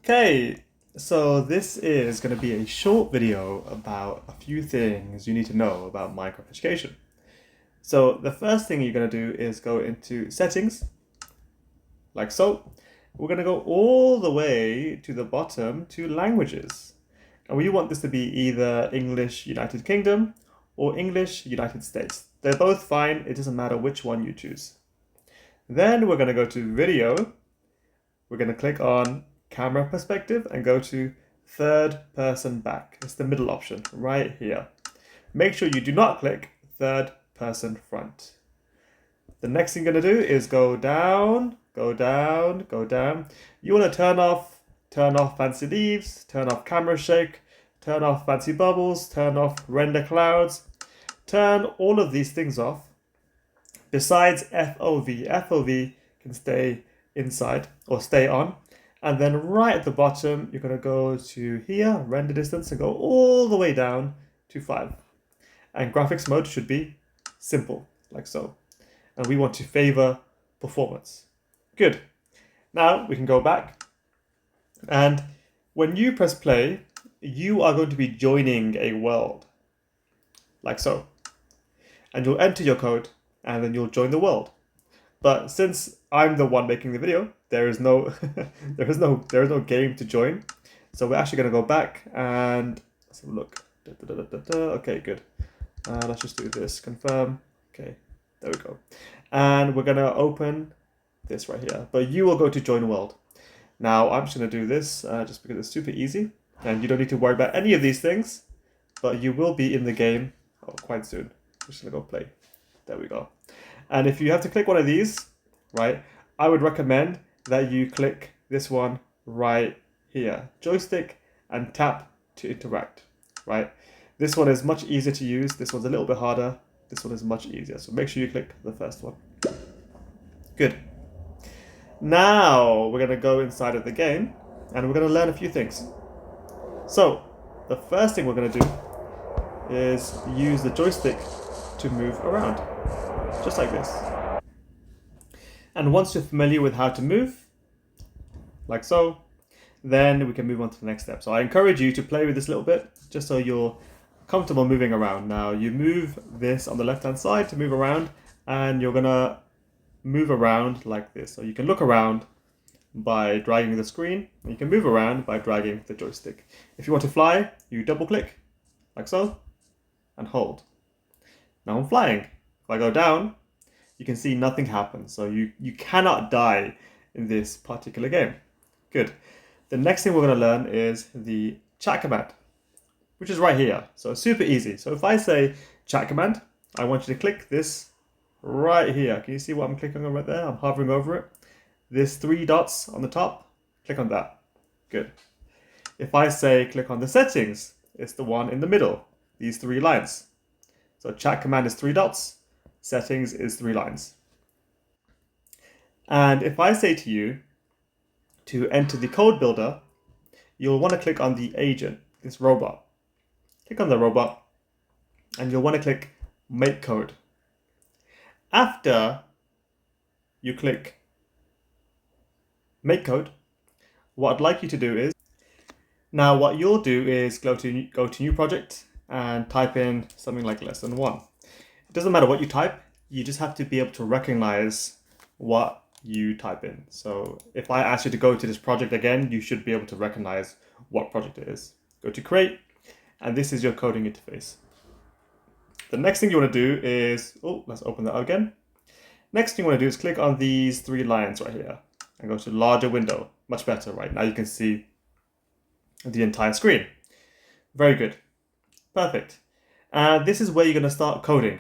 Okay, so this is going to be a short video about a few things you need to know about Minecraft education. So the first thing you're going to do is go into settings, like so. We're going to go all the way to the bottom to languages. And we want this to be either English United Kingdom or English United States. They're both fine, it doesn't matter which one you choose. Then we're going to go to video. We're going to click on camera perspective and go to third person back. It's the middle option right here. Make sure you do not click third person front. The next thing you're going to do is go down, go down, go down. You want to turn off fancy leaves, turn off camera shake, turn off fancy bubbles, turn off render clouds. Turn all of these things off. Besides FOV, FOV can stay inside or stay on. And then right at the bottom, you're going to go to here, render distance, and go all the way down to 5. And graphics mode should be simple, like so. And we want to favor performance. Good. Now we can go back. And when you press play, you are going to be joining a world, like so. And you'll enter your code, and then you'll join the world. But since I'm the one making the video, there is no there is no game to join. So we're actually going to go back and let's have a look. Okay, good. Let's just do this. Confirm. Okay, there we go. And we're going to open this right here. But you will go to join world. Now I'm just going to do this just because it's super easy, and you don't need to worry about any of these things. But you will be in the game quite soon. I'm just going to go play. There we go. And if you have to click one of these, right, I would recommend that you click this one right here. Joystick and tap to interact, right? This one is much easier to use. This one's a little bit harder. This one is much easier. So make sure you click the first one. Good. Now we're going to go inside of the game and we're going to learn a few things. So the first thing we're going to do is use the joystick to move around, just like this. And once you're familiar with how to move, like so, then we can move on to the next step. So I encourage you to play with this a little bit, just so you're comfortable moving around. Now you move this on the left-hand side to move around, and you're gonna move around like this. So you can look around by dragging the screen, and you can move around by dragging the joystick. If you want to fly, you double click, like so, and hold. Now I'm flying. If I go down, you can see nothing happens. So you cannot die in this particular game. Good. The next thing we're going to learn is the chat command, which is right here. So super easy. So if I say chat command, I want you to click this right here. Can you see what I'm clicking on right there? I'm hovering over it. There's 3 dots on the top. Click on that. Good. If I say click on the settings, it's the one in the middle. These 3 lines. So chat command is 3 dots, settings is 3 lines. And if I say to you to enter the code builder, you'll want to click on the agent, this robot. Click on the robot, and you'll want to click make code. After you click make code, what I'd like you to do is, now what you'll do is go to new project, and type in something like lesson 1. It doesn't matter what you type, you just have to be able to recognize what you type in. So if I ask you to go to this project again, you should be able to recognize what project it is. Go to create, and this is your coding interface. The next thing you want to do is, let's open that again. Next thing you want to do is click on these 3 lines right here and go to larger window. Much better, right? Now you can see the entire screen. Very good. Perfect. And this is where you're going to start coding.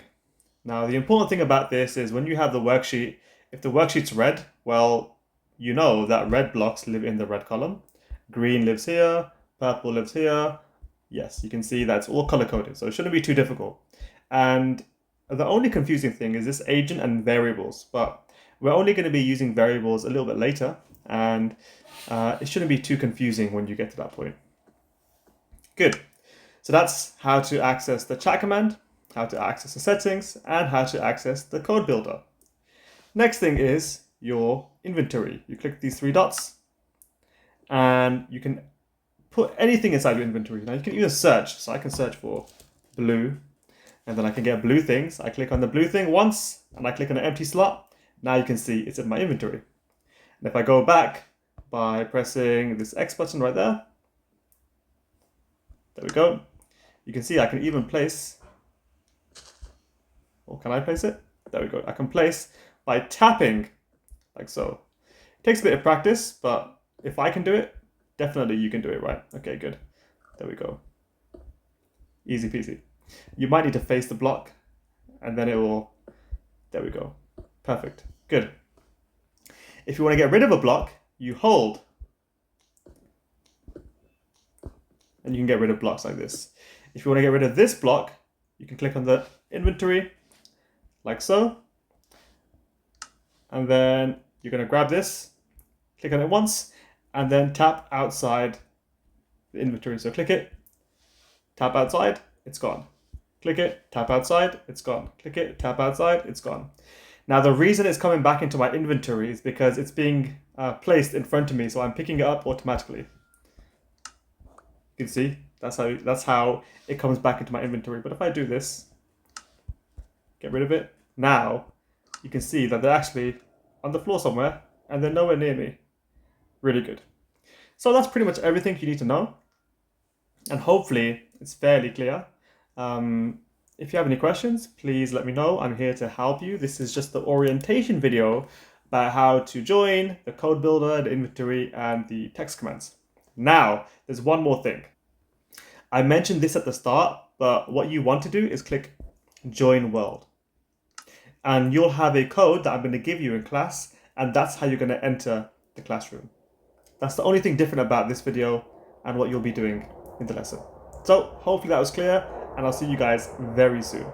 Now, the important thing about this is when you have the worksheet, if the worksheet's red, well, you know that red blocks live in the red column. Green lives here, purple lives here. Yes, you can see that's all color-coded, so it shouldn't be too difficult. And the only confusing thing is this agent and variables, but we're only going to be using variables a little bit later, and it shouldn't be too confusing when you get to that point. Good. So that's how to access the chat command, how to access the settings, and how to access the code builder. Next thing is your inventory. You click these 3 dots, and and you can put anything inside your inventory. Now you can even search. So I can search for blue, and then I can get blue things. I click on the blue thing once, and I click on an empty slot. Now you can see it's in my inventory. And if I go back by pressing this X button right there, there we go. You can see I can even place, or can I place it? There we go. I can place by tapping, like so. It takes a bit of practice, but if I can do it, definitely you can do it, right? Okay, good. There we go. Easy peasy. You might need to face the block, and then it will, there we go. Perfect, good. If you want to get rid of a block, you hold, and you can get rid of blocks like this. If you want to get rid of this block, you can click on the inventory, like so. And then you're going to grab this, click on it once, and then tap outside the inventory. So click it, tap outside, it's gone. Click it, tap outside, it's gone. Click it, tap outside, it's gone. Now the reason it's coming back into my inventory is because it's being placed in front of me, so I'm picking it up automatically. You can see, that's how it comes back into my inventory. But if I do this, get rid of it, now you can see that they're actually on the floor somewhere and they're nowhere near me. Really good. So that's pretty much everything you need to know. And hopefully it's fairly clear. If you have any questions, please let me know. I'm here to help you. This is just the orientation video about how to join the code builder, the inventory, and the text commands. Now, there's one more thing. I mentioned this at the start, but what you want to do is click Join World. And you'll have a code that I'm going to give you in class, and that's how you're going to enter the classroom. That's the only thing different about this video and what you'll be doing in the lesson. So hopefully that was clear, and I'll see you guys very soon.